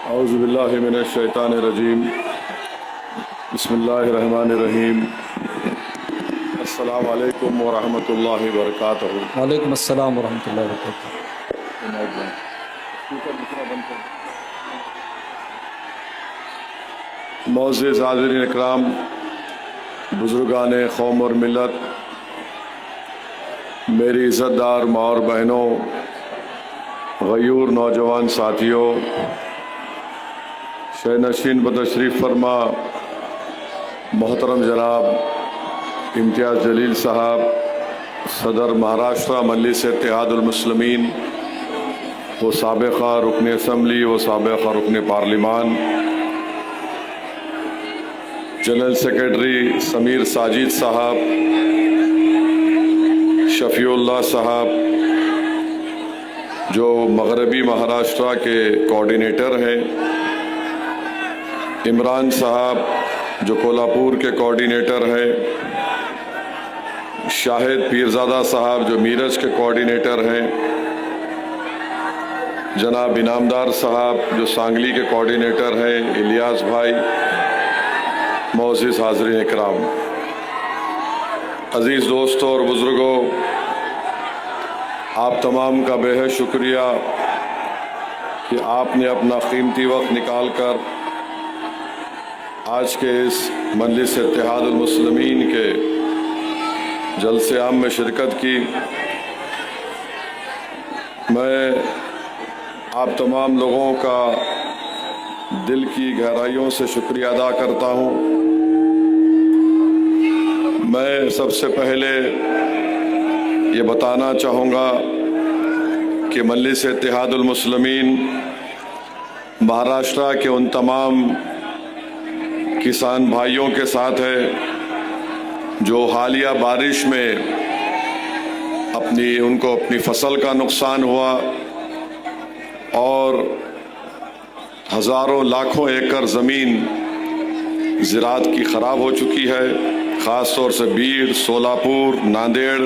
औज़ुबिल्लाहि मिनश्शैतानिर्रजीम बिस्मिल्लाहिर्रहमानिर्रहीम अस्सलामु अलैकुम वरहमतुल्लाहि वबरकातुहू। वालेकुम अस्सलाम वरहमतुल्लाहि वबरकातुहू। मोअज़्ज़िज़ हाज़िरीन इकराम, बुज़ुर्गान क़ौम और मिल्लत, मेरी इज़्ज़तदार माँ और बहनों, ग़यूर नौजवान साथियों, शहनशीन बतशरीफ़ फरमा मोहतरम जनाब इम्तियाज़ जलील साहब, सदर महाराष्ट्र मजलिस इत्तेहादुल मुस्लिमीन व साबिक़ा रुकन असम्बली व साबिक़ा रुकन parliament, general secretary Sameer Sajid साहब, शफ़ीउल्लाह साहब जो मगरबी महाराष्ट्र के कोऑर्डिनेटर हैं, इमरान साहब जो कोल्हापुर के कोऑर्डिनेटर हैं, शाहिद पीरज़ादा साहब जो मीरज के कोऑर्डिनेटर हैं, जनाब इनामदार साहब जो सांगली के कोऑर्डिनेटर हैं, इलियास भाई, मोअज़्ज़िज़ हाज़िरीन इकराम, अज़ीज़ दोस्तों और बुज़ुर्गों, आप तमाम का बेहद शुक्रिया कि आपने अपना कीमती वक्त निकाल कर आज के इस मजलिस इत्तेहादुल मुस्लिमीन के जलसे आम में शिरकत की। मैं आप तमाम लोगों का दिल की गहराइयों से शुक्रिया अदा करता हूँ। मैं सबसे पहले ये बताना चाहूँगा कि मजलिस इत्तेहादुल मुस्लिमीन महाराष्ट्र के उन तमाम किसान भाइयों के साथ है जो हालिया बारिश में उनको अपनी फसल का नुकसान हुआ और हज़ारों लाखों एकड़ ज़मीन ज़राअत की ख़राब हो चुकी है। ख़ास तौर से बीड, सोलापुर, नांदेड़,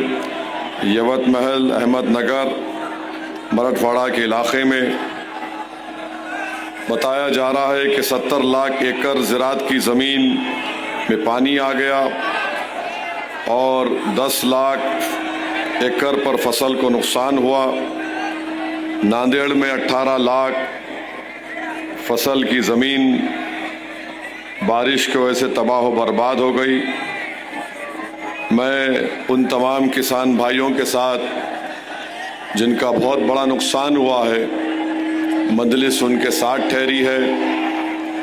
यवतमहल, अहमदनगर, मराठवाड़ा के इलाक़े में बताया जा रहा है कि 70 लाख एकड़ ज़राअत की ज़मीन में पानी आ गया और 10 लाख एकड़ पर फसल को नुकसान हुआ। नांदेड़ में 18 लाख फसल की ज़मीन बारिश की वजह से तबाह व बर्बाद हो गई। मैं उन तमाम किसान भाइयों के साथ जिनका बहुत बड़ा नुकसान हुआ है, मजलिस उनके साथ ठहरी है।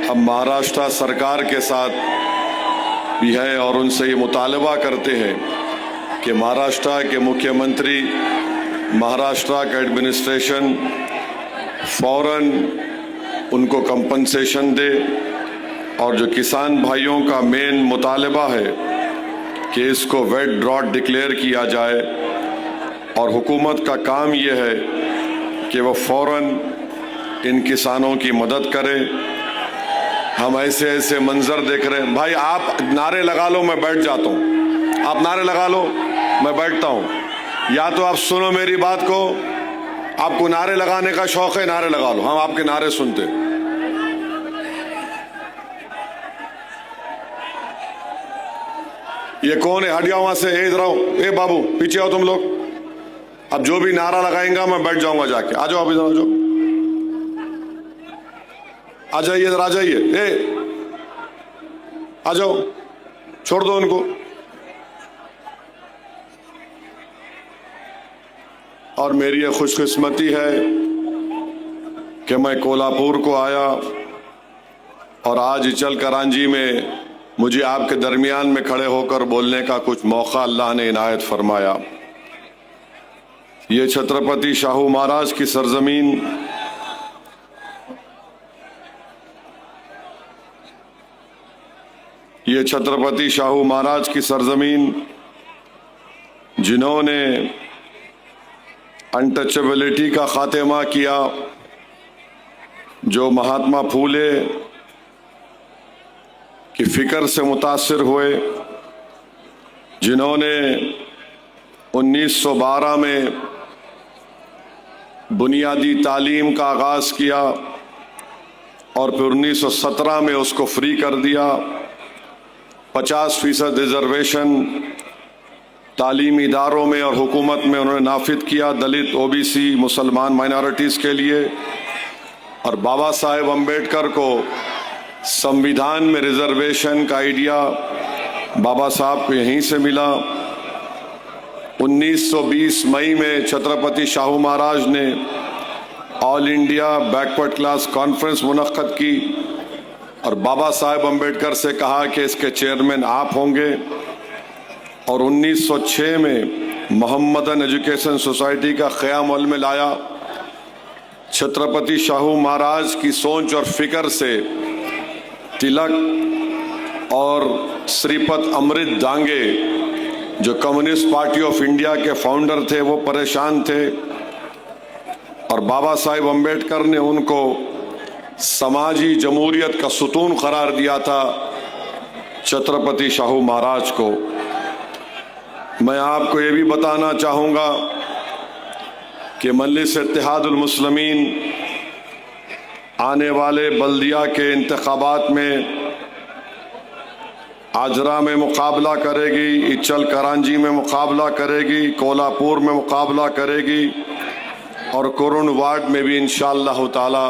हम महाराष्ट्र सरकार के साथ भी है और उनसे ये मुतालबा करते हैं कि महाराष्ट्र के मुख्यमंत्री, महाराष्ट्र का एडमिनिस्ट्रेशन फ़ौरन उनको कंपनसेशन दे और जो किसान भाइयों का मेन मुतालबा है कि इसको वेट ड्रॉट डिक्लेयर किया जाए और हुकूमत का काम ये है कि वह फ़ौरन इन किसानों की मदद करें। हम ऐसे ऐसे मंजर देख रहे हैं। भाई आप नारे लगा लो, मैं बैठ जाता हूँ। आप नारे लगा लो, मैं बैठता हूँ। या तो आप सुनो मेरी बात को, आपको नारे लगाने का शौक है, नारे लगा लो, हम आपके नारे सुनते। ये कौन है? हट जाओ वहां से, इधर आओ। ए बाबू पीछे आओ तुम लोग। अब जो भी नारा लगाएंगा मैं बैठ जाऊंगा जाके। आ जाओ, आप इधर आ जाओ, आ जाइए, इधर आ जाइए। ए आ जाओ, छोड़ दो उनको। और मेरी ये खुशकिस्मती है कि मैं कोल्हापुर को आया और आज इचल करांजी में मुझे आपके दरमियान में खड़े होकर बोलने का कुछ मौका अल्लाह ने इनायत फरमाया। ये छत्रपति शाहू महाराज की सरजमीन, ये छत्रपति शाहू महाराज की सरजमीन जिन्होंने अनटचेबिलिटी का खात्मा किया, जो महात्मा फूले की फिक्र से मुतासिर हुए, जिन्होंने 1912 में बुनियादी तालीम का आगाज़ किया और फिर 1917 में उसको फ्री कर दिया। 50% रिजर्वेशन तालीमी इदारों में और हुकूमत में उन्होंने नाफिद किया दलित, ओबीसी, मुसलमान माइनॉरिटीज़ के लिए। और बाबा साहेब अम्बेडकर को संविधान में रिजर्वेशन का आइडिया बाबा साहब को यहीं से मिला। 1920 मई में छत्रपति शाहू महाराज ने All India backward class conference मुनक्कद की और बाबा साहेब अम्बेडकर से कहा कि इसके चेयरमैन आप होंगे। और 1906 में मोहम्मदन एजुकेशन सोसाइटी का क़याम अमल में लाया। छत्रपति शाहू महाराज की सोच और फिक्र से तिलक और श्रीपत अमृत दांगे जो कम्युनिस्ट पार्टी ऑफ इंडिया के फाउंडर थे वो परेशान थे और बाबा साहेब अम्बेडकर ने उनको समाजी जमहूरियत का सुतून करार दिया था छत्रपति शाहू महाराज को। मैं आपको ये भी बताना चाहूँगा कि मजलिस इत्तेहादुल मुस्लिमीन आने वाले बल्दिया के इंतखाबात में आजरा में मुकाबला करेगी, इचल करांजी में मुकाबला करेगी, कोल्हापुर में मुकाबला करेगी और कुरुन वार्ड में भी इंशाअल्लाह ताला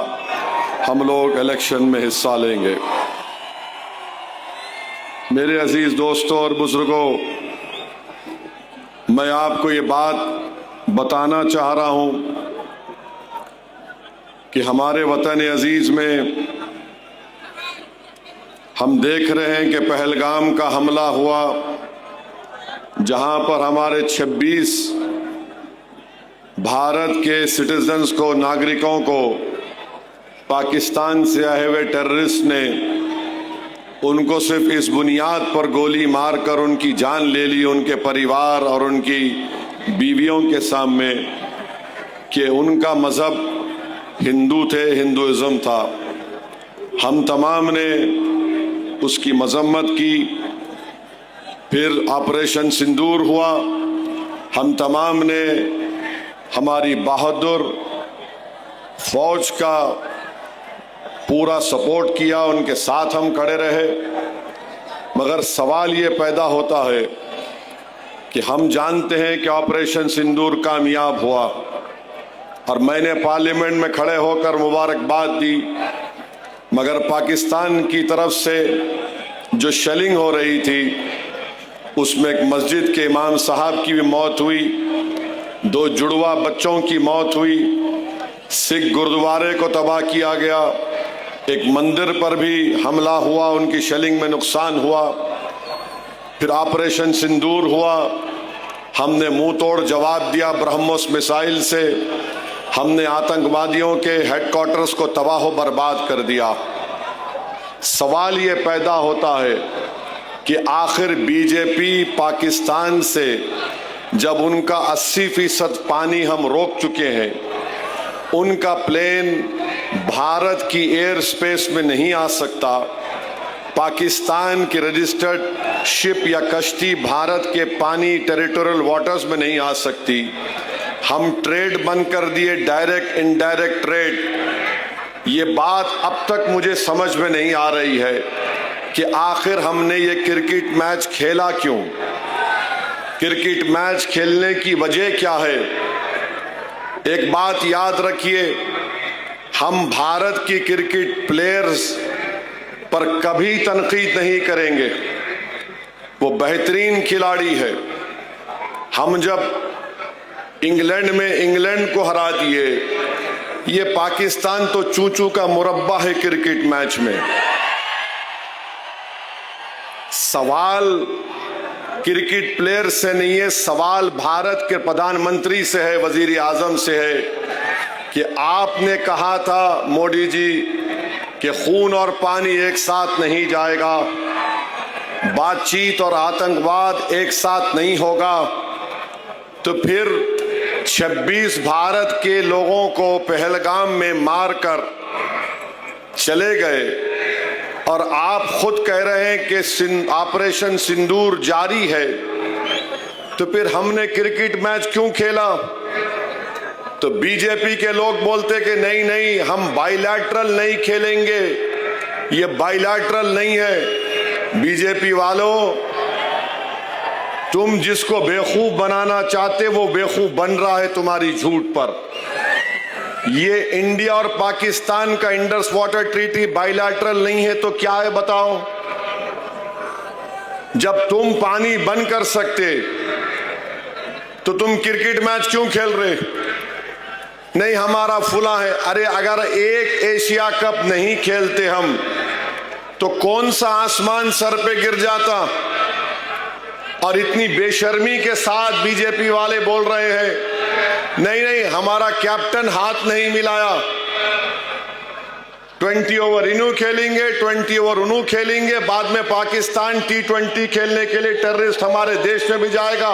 हम लोग इलेक्शन में हिस्सा लेंगे। मेरे अजीज दोस्तों और बुजुर्गों, मैं आपको ये बात बताना चाह रहा हूं कि हमारे वतन अजीज में हम देख रहे हैं कि पहलगाम का हमला हुआ जहां पर हमारे 26 भारत के सिटीजन्स को, नागरिकों को पाकिस्तान से आए हुए टेररिस्ट ने उनको सिर्फ इस बुनियाद पर गोली मारकर उनकी जान ले ली, उनके परिवार और उनकी बीवियों के सामने, कि उनका मज़हब हिंदू थे, हिंदुइज़्म था। हम तमाम ने उसकी मजम्मत की। फिर ऑपरेशन सिंदूर हुआ, हम तमाम ने हमारी बहादुर फौज का पूरा सपोर्ट किया, उनके साथ हम खड़े रहे। मगर सवाल ये पैदा होता है कि हम जानते हैं कि ऑपरेशन सिंदूर कामयाब हुआ और मैंने पार्लियामेंट में खड़े होकर मुबारकबाद दी, मगर पाकिस्तान की तरफ से जो शेलिंग हो रही थी उसमें एक मस्जिद के इमाम साहब की भी मौत हुई, 2 जुड़वा बच्चों की मौत हुई, सिख गुरुद्वारे को तबाह किया गया, एक मंदिर पर भी हमला हुआ, उनकी शेलिंग में नुकसान हुआ। फिर ऑपरेशन सिंदूर हुआ, हमने मुंह तोड़ जवाब दिया ब्रह्मोस मिसाइल से, हमने आतंकवादियों के हेडक्वार्टर्स को तबाह बर्बाद कर दिया। सवाल ये पैदा होता है कि आखिर बीजेपी पाकिस्तान से जब उनका 80% पानी हम रोक चुके हैं, उनका प्लेन भारत की एयर स्पेस में नहीं आ सकता, पाकिस्तान की रजिस्टर्ड शिप या कश्ती भारत के पानी टेरिटोरियल वाटर्स में नहीं आ सकती। हम ट्रेड बंद कर दिए, डायरेक्ट इनडायरेक्ट ट्रेड। ये बात अब तक मुझे समझ में नहीं आ रही है कि आखिर हमने ये क्रिकेट मैच खेला क्यों, क्रिकेट मैच खेलने की वजह क्या है। एक बात याद रखिए, हम भारत की क्रिकेट प्लेयर्स पर कभी तनकीद नहीं करेंगे, वो बेहतरीन खिलाड़ी है। हम जब इंग्लैंड में इंग्लैंड को हरा दिए, ये पाकिस्तान तो चूचू का मुरब्बा है क्रिकेट मैच में। सवाल क्रिकेट प्लेयर से नहीं है, सवाल भारत के प्रधानमंत्री से है, वजीर आजम से है कि आपने कहा था मोदी जी कि खून और पानी एक साथ नहीं जाएगा, बातचीत और आतंकवाद एक साथ नहीं होगा। तो फिर 26 भारत के लोगों को पहलगाम में मारकर चले गए और आप खुद कह रहे हैं कि ऑपरेशन सिंदूर जारी है, तो फिर हमने क्रिकेट मैच क्यों खेला? तो बीजेपी के लोग बोलते कि नहीं नहीं, हम बाइलैटरल नहीं खेलेंगे, ये बाइलैटरल नहीं है। बीजेपी वालों, तुम जिसको बेवकूफ बनाना चाहते वो बेवकूफ बन रहा है तुम्हारी झूठ पर। ये इंडिया और पाकिस्तान का इंडस वाटर ट्रीटी बाइलैटरल नहीं है तो क्या है बताओ? जब तुम पानी बंद कर सकते तो तुम क्रिकेट मैच क्यों खेल रहे? नहीं हमारा फुला है। अरे अगर एक एशिया कप नहीं खेलते हम तो कौन सा आसमान सर पे गिर जाता? और इतनी बेशर्मी के साथ बीजेपी वाले बोल रहे हैं नहीं नहीं, हमारा कैप्टन हाथ नहीं मिलाया। 20 ओवर इन्हों खेलेंगे, 20 ओवर उन्हों खेलेंगे, बाद में पाकिस्तान T20 खेलने के लिए टेररिस्ट हमारे देश में भी जाएगा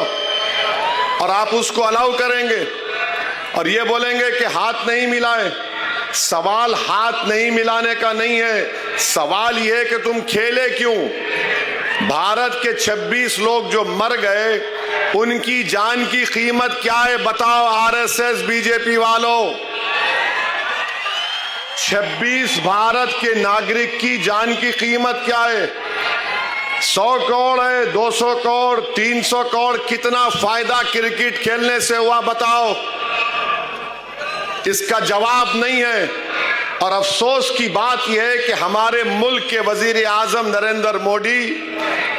और आप उसको अलाउ करेंगे और ये बोलेंगे कि हाथ नहीं मिलाए। सवाल हाथ नहीं मिलाने का नहीं है, सवाल ये है कि तुम खेले क्यों? भारत के 26 लोग जो मर गए उनकी जान की कीमत क्या है बताओ आरएसएस बीजेपी वालों? 26 भारत के नागरिक की जान की कीमत क्या है? 100 करोड़ है, 200 करोड़, 300 करोड़, कितना फायदा क्रिकेट खेलने से हुआ बताओ? इसका जवाब नहीं है। और अफसोस की बात यह है कि हमारे मुल्क के वजीर आजम नरेंद्र मोदी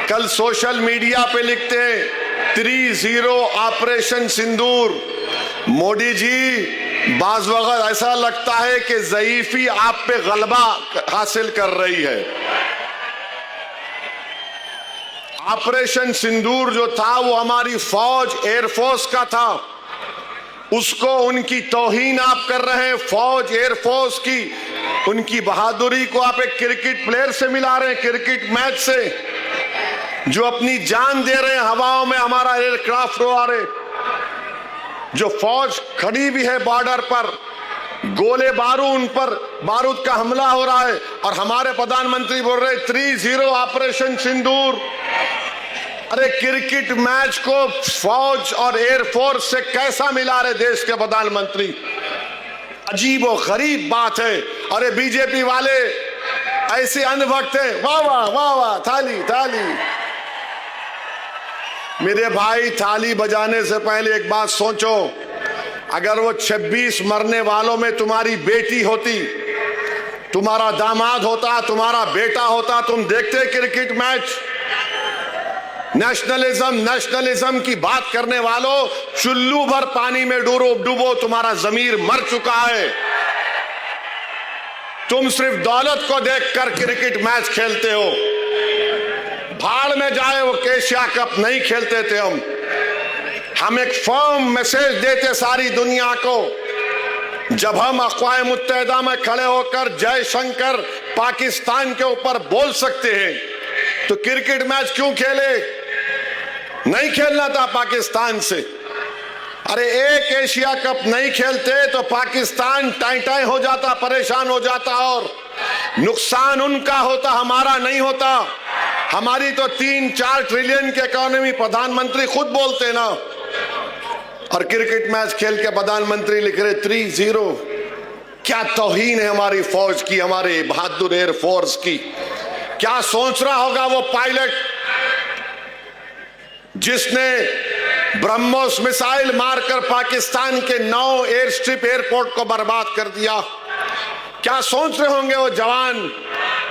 कल सोशल मीडिया पे लिखते हैं 3-0 ऑपरेशन सिंदूर। मोदी जी, बाज़ वक़्त ऐसा लगता है कि ज़ईफ़ी आप पे गलबा हासिल कर रही है। ऑपरेशन सिंदूर जो था वो हमारी फौज एयरफोर्स का था, उसको उनकी तौहीन आप कर रहे हैं। फौज एयरफोर्स की उनकी बहादुरी को आप एक क्रिकेट प्लेयर से मिला रहे हैं, क्रिकेट मैच से, जो अपनी जान दे रहे हैं हवाओं में हमारा एयरक्राफ्ट उड़ा रहे। जो फौज खड़ी भी है बॉर्डर पर, गोले बारूद उन पर बारूद का हमला हो रहा है और हमारे प्रधानमंत्री बोल रहे 3-0 ऑपरेशन सिंदूर। अरे क्रिकेट मैच को फौज और एयरफोर्स से कैसा मिला रहे देश के प्रधानमंत्री? अजीब और गरीब बात है। अरे बीजेपी वाले ऐसे अंधभक्त है, वाह वाह वाह वाह, थाली थाली। मेरे भाई, थाली बजाने से पहले एक बात सोचो, अगर वो 26 मरने वालों में तुम्हारी बेटी होती, तुम्हारा दामाद होता, तुम्हारा बेटा होता, तुम देखते क्रिकेट मैच? नेशनलिज्म की बात करने वालों, चुल्लू भर पानी में डूबो, तुम्हारा जमीर मर चुका है। तुम सिर्फ दौलत को देखकर क्रिकेट मैच खेलते हो। भाड़ में जाए वो एशिया कप नहीं खेलते थे हम एक फर्म मैसेज देते सारी दुनिया को। जब हम अक़वाम मुत्तहिदा में खड़े होकर जय शंकर पाकिस्तान के ऊपर बोल सकते हैं तो क्रिकेट मैच क्यों खेले? नहीं खेलना था पाकिस्तान से। अरे एक एशिया कप नहीं खेलते तो पाकिस्तान टाई हो जाता, परेशान हो जाता और नुकसान उनका होता, हमारा नहीं होता। हमारी तो 3-4 ट्रिलियन की इकोनॉमी, प्रधानमंत्री खुद बोलते ना। और क्रिकेट मैच खेल के प्रधानमंत्री लिख रहे 3-0। क्या तौहीन है हमारी फौज की, हमारे बहादुर एयरफोर्स की। क्या सोच रहा होगा वो पायलट जिसने ब्रह्मोस मिसाइल मारकर पाकिस्तान के 9 एयर स्ट्रिप एयरपोर्ट को बर्बाद कर दिया? क्या सोच रहे होंगे वो जवान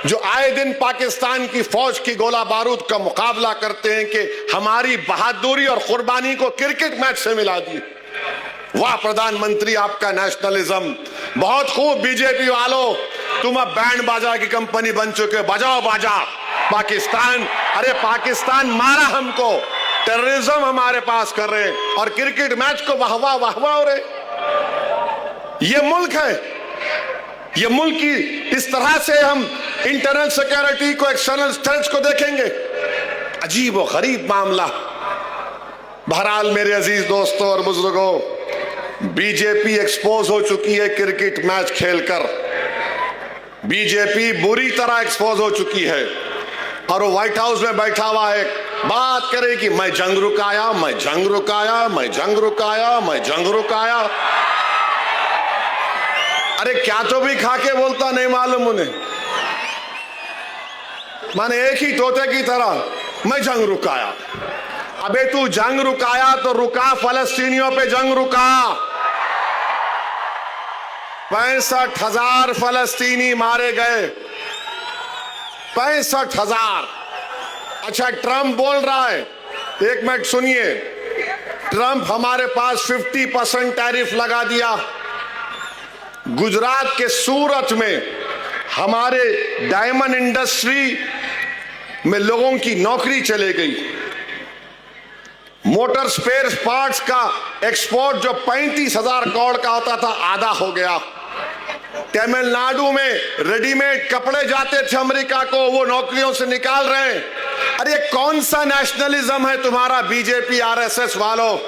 जो आए दिन पाकिस्तान की फौज की गोला बारूद का मुकाबला करते हैं कि हमारी बहादुरी और कुर्बानी को क्रिकेट मैच से मिला दी? वाह प्रधानमंत्री, आपका नेशनलिज्म बहुत खूब। बीजेपी वालों, तुम अब बैंड बाजा की कंपनी बन चुके हो, बजाओ बाजा। पाकिस्तान, अरे पाकिस्तान मारा हमको, टेररिज्म हमारे पास कर रहे और क्रिकेट मैच को वाहवा वाहवा हो रहे। ये मुल्क है, ये मुल्क की इस तरह से हम इंटरनल सिक्योरिटी को, एक्सटर्नल थ्रेट्स को देखेंगे? अजीब और गरीब मामला। बहरहाल मेरे अजीज दोस्तों और बुजुर्गों, बीजेपी एक्सपोज हो चुकी है क्रिकेट मैच खेलकर। बीजेपी बुरी तरह एक्सपोज हो चुकी है और वो व्हाइट हाउस में बैठा हुआ है, बात करे कि मैं जंग रुकाया, मैं जंग रुकाया, मैं जंग रुकाया, मैं जंग रुकाया। अरे क्या तो भी खा के बोलता नहीं मालूम उन्हें। माने एक ही तोते की तरह मैं जंग रुकाया। अबे तू जंग रुकाया तो रुका, फलस्तीनियों पे जंग रुका। 65,000 फलस्तीनी मारे गए, 65,000। अच्छा, ट्रंप बोल रहा है, एक मिनट सुनिए, ट्रंप हमारे पास 50% टैरिफ लगा दिया। गुजरात के सूरत में हमारे डायमंड इंडस्ट्री में लोगों की नौकरी चले गई। मोटर स्पेयर पार्ट्स का एक्सपोर्ट जो 35,000 करोड़ का होता था, आधा हो गया। तमिलनाडु में रेडीमेड कपड़े जाते थे अमेरिका को, वो नौकरियों से निकाल रहे हैं। अरे कौन सा नेशनलिज्म है तुम्हारा बीजेपी आरएसएस वालों?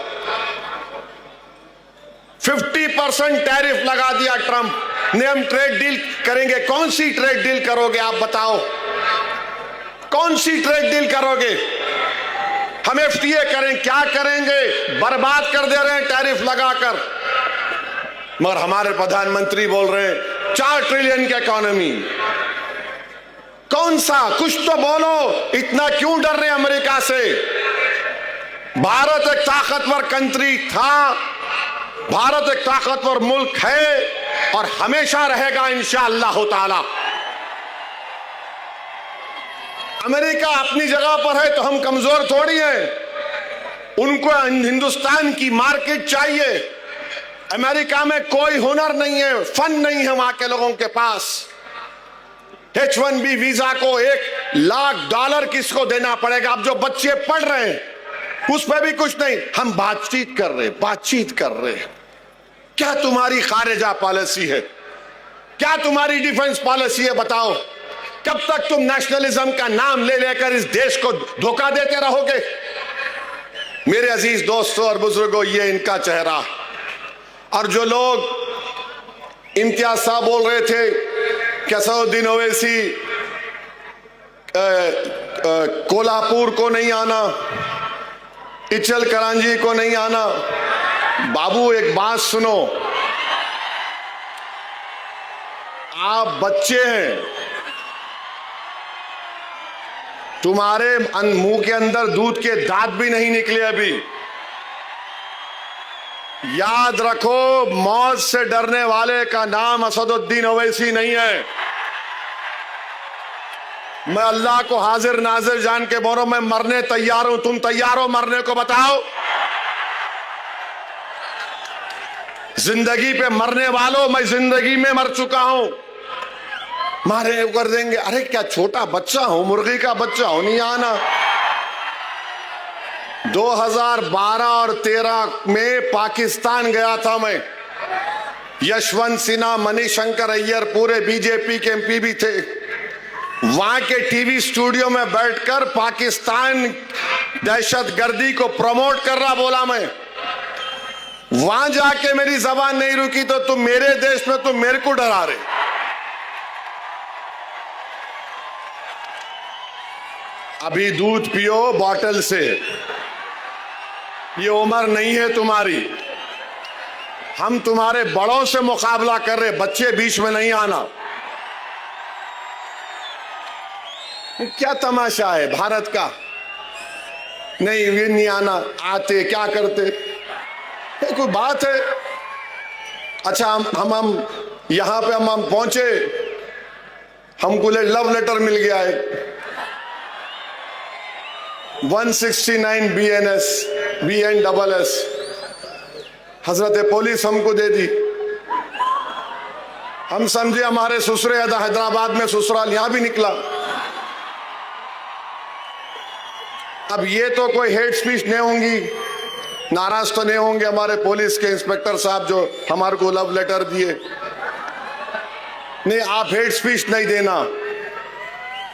50% टैरिफ लगा दिया ट्रंप ने। हम ट्रेड डील करेंगे। कौन सी ट्रेड डील करोगे आप बताओ? कौन सी ट्रेड डील करोगे? हम एफटीए करें, क्या करेंगे? बर्बाद कर दे रहे हैं टैरिफ लगाकर। मगर हमारे प्रधानमंत्री बोल रहे हैं 4 ट्रिलियन की इकोनॉमी। कौन सा? कुछ तो बोलो, इतना क्यों डर रहे अमेरिका से? भारत एक ताकतवर कंट्री था, भारत एक ताकतवर मुल्क है और हमेशा रहेगा इंशाअल्लाह ताला। अमेरिका अपनी जगह पर है तो हम कमजोर थोड़ी हैं। उनको हिंदुस्तान की मार्केट चाहिए। अमेरिका में कोई हुनर नहीं है, फन नहीं है वहां के लोगों के पास। H1B वीजा को $1,00,000 किसको देना पड़ेगा? अब जो बच्चे पढ़ रहे हैं उस पर भी कुछ नहीं। हम बातचीत कर रहे। क्या तुम्हारी खारिजा पॉलिसी है? क्या तुम्हारी डिफेंस पॉलिसी है? बताओ। कब तक तुम नेशनलिज्म का नाम ले लेकर इस देश को धोखा देते रहोगे? मेरे अजीज दोस्तों और बुजुर्गों, ये इनका चेहरा। और जो लोग इम्तियाज साहब बोल रहे थे कि असदुद्दीन ओवैसी कोल्हापुर को नहीं आना, इचल करांजी को नहीं आना। बाबू एक बात सुनो, आप बच्चे हैं, तुम्हारे मुंह के अंदर दूध के दांत भी नहीं निकले अभी। याद रखो, मौत से डरने वाले का नाम असदुद्दीन ओवैसी नहीं है। मैं अल्लाह को हाजिर नाजिर जान के बोलो, मैं मरने तैयार हूं। तुम तैयार हो मरने को? बताओ। जिंदगी पे मरने वालों, मैं जिंदगी में मर चुका हूं। मारे कर देंगे। अरे क्या छोटा बच्चा हूं, मुर्गी का बच्चा हूं, नहीं आना। 2012 और 13 में पाकिस्तान गया था मैं। यशवंत सिन्हा, मणिशंकर अय्यर, पूरे बीजेपी के एमपी भी थे। वहां के टीवी स्टूडियो में बैठकर पाकिस्तान दहशतगर्दी को प्रमोट कर रहा बोला मैं। वहां जाके मेरी जबान नहीं रुकी तो तुम मेरे देश में तुम मेरे को डरा रहे। अभी दूध पियो बॉटल से, ये उम्र नहीं है तुम्हारी। हम तुम्हारे बड़ों से मुकाबला कर रहे, बच्चे बीच में नहीं आना। क्या तमाशा है भारत का? नहीं ये नहीं आना, आते क्या करते? ये कोई बात है? अच्छा हम यहां पे हम पहुंचे, हमको लव लेटर मिल गया है 169 BNSS हजरत पुलिस हमको दे दी। हम समझे हमारे ससुरे हैदराबाद में ससुराल यहां भी निकला। अब ये तो कोई हेट स्पीच नहीं होंगी, नाराज तो नहीं होंगे हमारे पुलिस के इंस्पेक्टर साहब जो हमारे को लव लेटर दिए। नहीं, आप हेट स्पीच नहीं देना।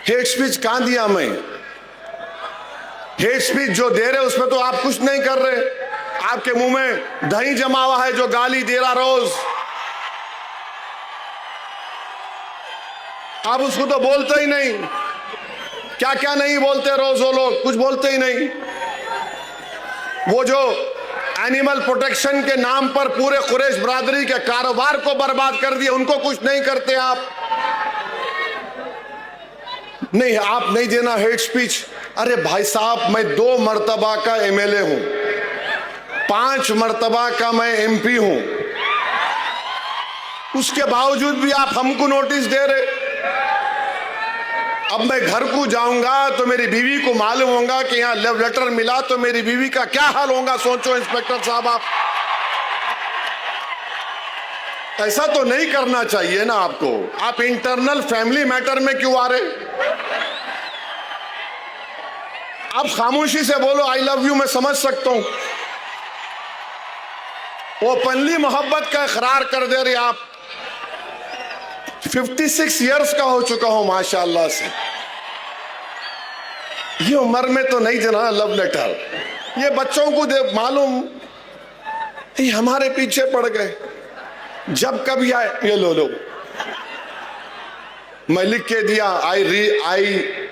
हेट स्पीच कहां दिया मैं? हेट स्पीच जो दे रहे उसमें तो आप कुछ नहीं कर रहे। आपके मुंह में दही जमा हुआ है जो गाली दे रहा रोज, आप उसको तो बोलते ही नहीं। क्या क्या नहीं बोलते रोज वो लोग, कुछ बोलते ही नहीं। वो जो एनिमल प्रोटेक्शन के नाम पर पूरे कुरैश बरादरी के कारोबार को बर्बाद कर दिया, उनको कुछ नहीं करते आप। नहीं, आप नहीं देना हेट स्पीच। अरे भाई साहब, मैं 2 मर्तबा का एमएलए हूं, 5 मर्तबा का मैं एमपी हूं, उसके बावजूद भी आप हमको नोटिस दे रहे। अब मैं घर को जाऊंगा तो मेरी बीवी को मालूम होगा कि यहां लव लेटर मिला, तो मेरी बीवी का क्या हाल होगा, सोचो इंस्पेक्टर साहब आप। ऐसा तो नहीं करना चाहिए ना आपको। आप इंटरनल फैमिली मैटर में क्यों आ रहे? आप खामोशी से बोलो आई लव यू, मैं समझ सकता हूं। ओपनली मोहब्बत का इकरार कर दे रहे आप। 56 इयर्स का हो चुका हूं माशाअल्लाह से, ये उम्र में तो नहीं देना लव लेटर। ये बच्चों को दे मालूम, ये हमारे पीछे पड़ गए। जब कभी आए ये लो मैं लिख के दिया, I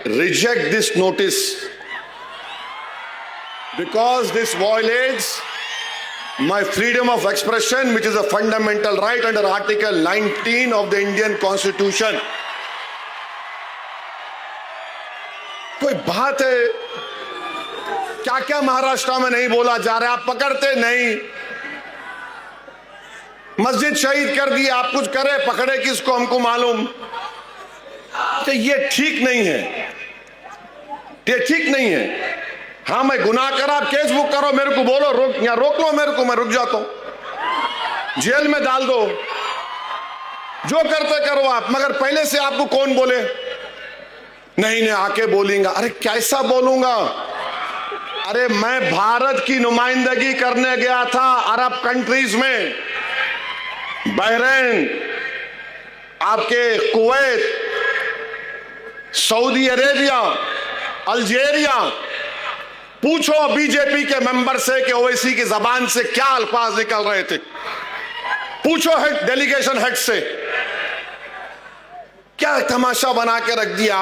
reject this notice because this violets my freedom of expression, which is a fundamental right under Article 19 of the Indian Constitution. कोई बात है क्या क्या महाराष्ट्र में नहीं बोला जा रहा है? आप पकड़ते नहीं। मस्जिद शहीद कर दी, आप कुछ करे, पकड़े किसको हमको मालूम। तो ये ठीक नहीं है, ये ठीक नहीं है। हाँ, मैं गुनाह करा, आप केस बुक करो, मेरे को बोलो, रोक या रोक लो मेरे को, मैं रुक जाता हूं, जेल में डाल दो, जो करते करो आप। मगर पहले से आपको कौन बोले नहीं आके बोलेंगा? अरे कैसा बोलूंगा? अरे मैं भारत की नुमाइंदगी करने गया था अरब कंट्रीज में, बहरीन, आपके कुवैत, सऊदी अरेबिया, अल्जीरिया। पूछो बीजेपी के मेंबर से कि ओवैसी की जबान से क्या अल्फाज निकल रहे थे। पूछो हेड डेलीगेशन हेड से, क्या तमाशा बना के रख दिया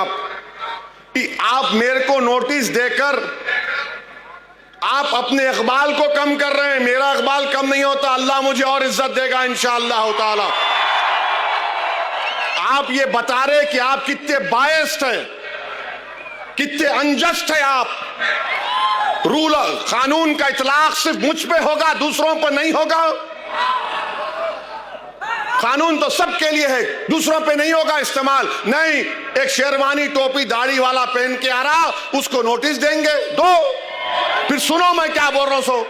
आप मेरे को नोटिस देकर आप अपने इकबाल को कम कर रहे हैं। मेरा इकबाल कम नहीं होता, अल्लाह मुझे और इज्जत देगा इंशाअल्लाह ताला। आप ये बता रहे कि आप कितने बायस्ड हैं, कितने अनजस्ट हैं आप। रूल कानून का इतलाक सिर्फ मुझ पे होगा, दूसरों पर नहीं होगा। कानून तो सबके लिए है, दूसरों पे नहीं होगा इस्तेमाल। नहीं, एक शेरवानी टोपी दाढ़ी वाला पहन के आ रहा, उसको नोटिस देंगे, दो, फिर सुनो मैं क्या बोल रहा हूं। सो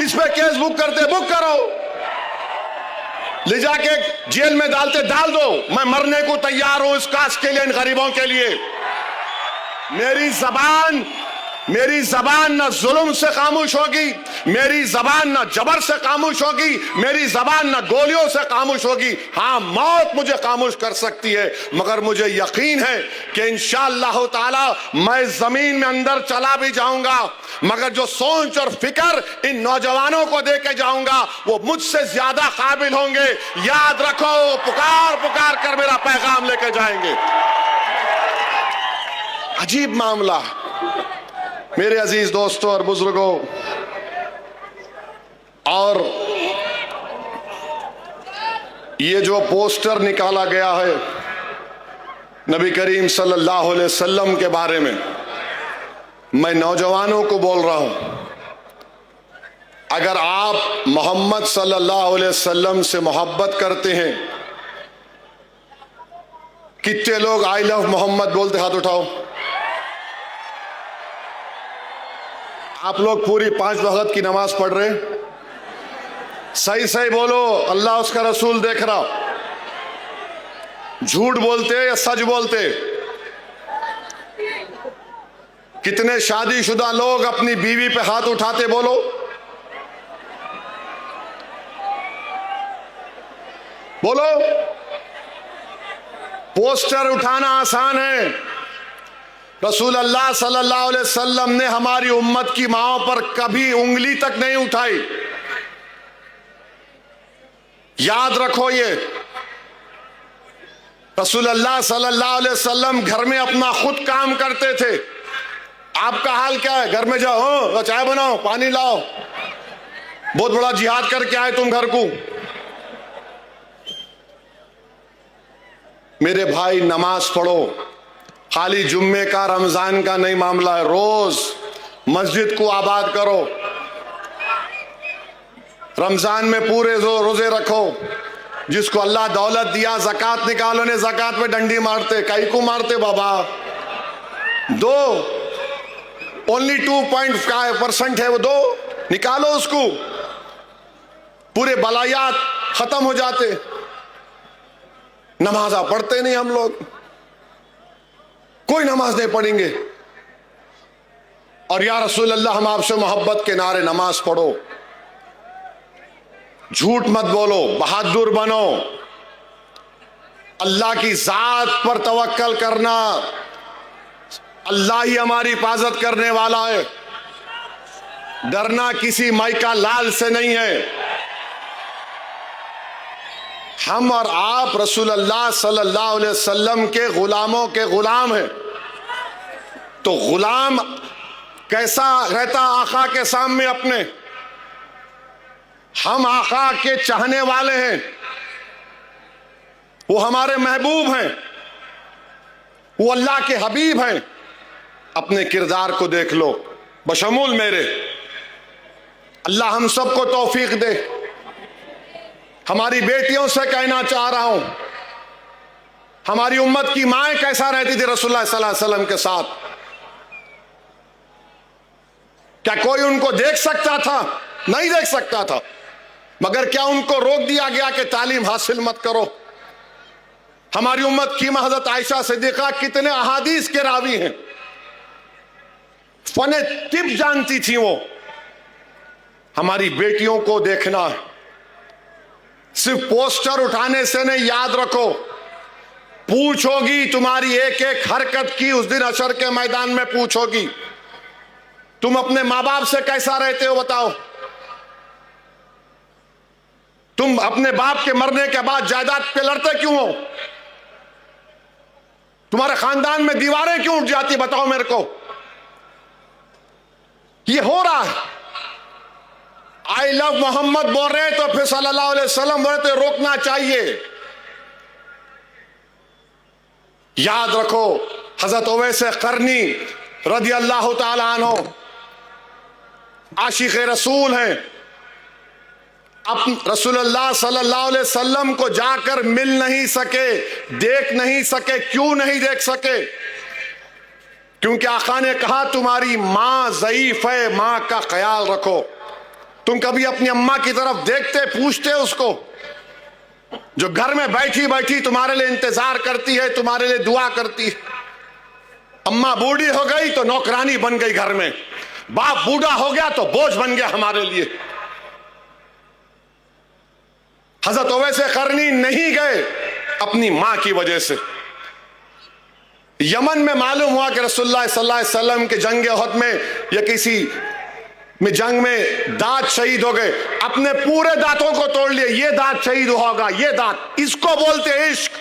इस पे केस बुक करते, बुक करो, ले जाके जेल में डालते, डाल दो। मैं मरने को तैयार हूं इस कास्ट के लिए, इन गरीबों के लिए। मेरी जबान ना जुल्म से खामोश होगी, मेरी जबान ना जबर से खामोश होगी, मेरी जबान ना गोलियों से खामोश होगी। हाँ, मौत मुझे खामोश कर सकती है, मगर मुझे यकीन है कि इंशाअल्लाह ताला मैं जमीन में अंदर चला भी जाऊंगा, मगर जो सोच और फिक्र इन नौजवानों को दे के जाऊंगा वो मुझसे ज्यादा काबिल होंगे। याद रखो, पुकार पुकार कर मेरा पैगाम लेके जाएंगे। अजीब मामला। मेरे अजीज दोस्तों और बुजुर्गों, और ये जो पोस्टर निकाला गया है नबी करीम सल्लल्लाहु अलैहि वसल्लम के बारे में, मैं नौजवानों को बोल रहा हूं, अगर आप मोहम्मद सल्लल्लाहु अलैहि वसल्लम से मोहब्बत करते हैं, कितने लोग आई लव मोहम्मद बोलते? हाथ उठाओ। आप लोग पूरी 5 वक्त की नमाज पढ़ रहे हैं? सही सही बोलो, अल्लाह उसका रसूल देख रहा। झूठ बोलते या सच बोलते? कितने शादीशुदा लोग अपनी बीवी पे हाथ उठाते? बोलो। बोलो। पोस्टर उठाना आसान है, रसूल अल्लाह सल्लल्लाहु अलैहि वसल्लम ने हमारी उम्मत की माओं पर कभी उंगली तक नहीं उठाई। याद रखो, ये रसूल अल्लाह सल्लल्लाहु अलैहि वसल्लम घर में अपना खुद काम करते थे, आपका हाल क्या है? घर में जाओ, हो चाय बनाओ, पानी लाओ, बहुत बड़ा जिहाद करके आए तुम घर को। मेरे भाई, नमाज पढ़ो। खाली जुम्मे का, रमजान का नहीं मामला है, रोज मस्जिद को आबाद करो। रमजान में पूरे रोजे रखो। जिसको अल्लाह दौलत दिया, ज़कात निकालो। ने ज़कात में डंडी मारते, कई को मारते बाबा? दो, ओनली 2.5% है वो, दो निकालो उसको, पूरे बलायात खत्म हो जाते। नमाजा पढ़ते नहीं हम लोग, कोई नमाज नहीं पढ़ेंगे। और या रसूल अल्लाह, हम आपसे मोहब्बत के नारे, नमाज पढ़ो, झूठ मत बोलो, बहादुर बनो, अल्लाह की जात पर तवक्कल करना। अल्लाह ही हमारी हिफाजत करने वाला है। डरना किसी माई का लाल से नहीं है। हम और आप रसूल अल्लाह सल्लल्लाहु अलैहि वसल्लम के गुलामों के गुलाम हैं। तो गुलाम कैसा रहता आका के सामने अपने? हम आका के चाहने वाले हैं, वो हमारे महबूब हैं, वो अल्लाह के हबीब हैं। अपने किरदार को देख लो, बशमूल मेरे। अल्लाह हम सबको तौफीक दे। हमारी बेटियों से कहना चाह रहा हूं, हमारी उम्मत की माएं कैसा रहती थी रसूलुल्लाह सल्लल्लाहु अलैहि वसल्लम के साथ? क्या कोई उनको देख सकता था? नहीं देख सकता था। मगर क्या उनको रोक दिया गया कि तालीम हासिल मत करो? हमारी उम्मत की हज़रत आयशा सिद्दीक़ा कितने अहादीस के रावी हैं, फने तिब जानती थी वो। हमारी बेटियों को देखना है, सिर्फ पोस्टर उठाने से नहीं, याद रखो, पूछोगी तुम्हारी एक एक हरकत की उस दिन हशर के मैदान में पूछोगी। तुम अपने माँ बाप से कैसा रहते हो बताओ? तुम अपने बाप के मरने के बाद जायदाद पे लड़ते क्यों हो? तुम्हारे खानदान में दीवारें क्यों उठ जाती, बताओ मेरे को? ये हो रहा है। आई लव मोहम्मद बोल रहे तो फिर सल्लल्लाहु अलैहि वसल्लम बोल रहे तो रोकना चाहिए। याद रखो, हजरत उवैस करनी रदी अल्लाह ताला अन्हु आशिक रसूल हैं। अब रसूलुल्लाह सल्लल्लाहु अलैहि वसल्लम को जाकर मिल नहीं सके, देख नहीं सके। क्यों नहीं देख सके? क्योंकि आका ने कहा तुम्हारी मां ज़ईफ है, मां का ख्याल रखो। तुम कभी अपनी अम्मा की तरफ देखते, पूछते उसको, जो घर में बैठी बैठी तुम्हारे लिए इंतजार करती है, तुम्हारे लिए दुआ करती है। अम्मा बूढ़ी हो गई तो नौकरानी बन गई घर में, बाप बूढ़ा हो गया तो बोझ बन गया हमारे लिए। हजरत उवैस करनी नहीं गए अपनी मां की वजह से। यमन में मालूम हुआ कि रसूलुल्लाह सल्लल्लाहु अलैहि वसल्लम के जंग उहद में या किसी में जंग में दांत शहीद हो गए, अपने पूरे दांतों को तोड़ लिए। ये दांत शहीद होगा, ये दांत, इसको बोलते इश्क।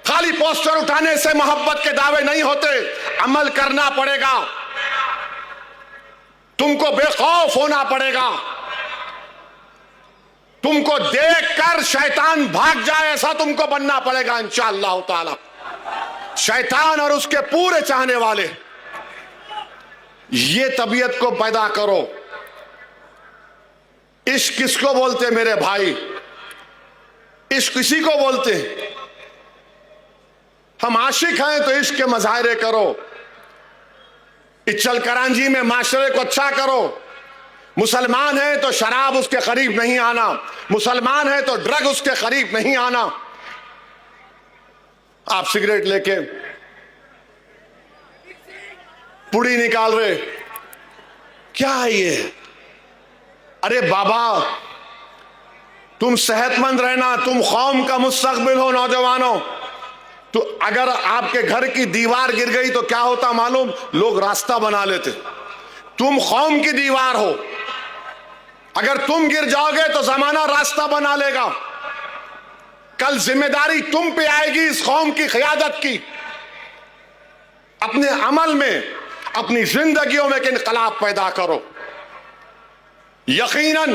खाली पोस्टर उठाने से मोहब्बत के दावे नहीं होते, अमल करना पड़ेगा। तुमको बेखौफ होना पड़ेगा। तुमको देखकर शैतान भाग जाए ऐसा तुमको बनना पड़ेगा इंशाअल्लाह ताला। शैतान और उसके पूरे चाहने वाले, ये तबीयत को पैदा करो। इश्क किसको बोलते मेरे भाई? इश्क किसी को बोलते? हम आशिक हैं तो इश्क के मजाहरे करो। इच्चल करांजी में माशरे को अच्छा करो। मुसलमान है तो शराब उसके करीब नहीं आना, मुसलमान है तो ड्रग उसके करीब नहीं आना। आप सिगरेट लेके पुड़ी निकाल रहे, क्या है ये? अरे बाबा, तुम सेहतमंद रहना, तुम कौम का मुस्तकबिल हो नौजवानों। तो अगर आपके घर की दीवार गिर गई तो क्या होता मालूम? लोग रास्ता बना लेते। तुम कौम की दीवार हो, अगर तुम गिर जाओगे तो जमाना रास्ता बना लेगा। कल जिम्मेदारी तुम पे आएगी इस कौम की क़ियादत की। अपने अमल में, अपनी जिंदगियों में एक इनकलाब पैदा करो। यकीनन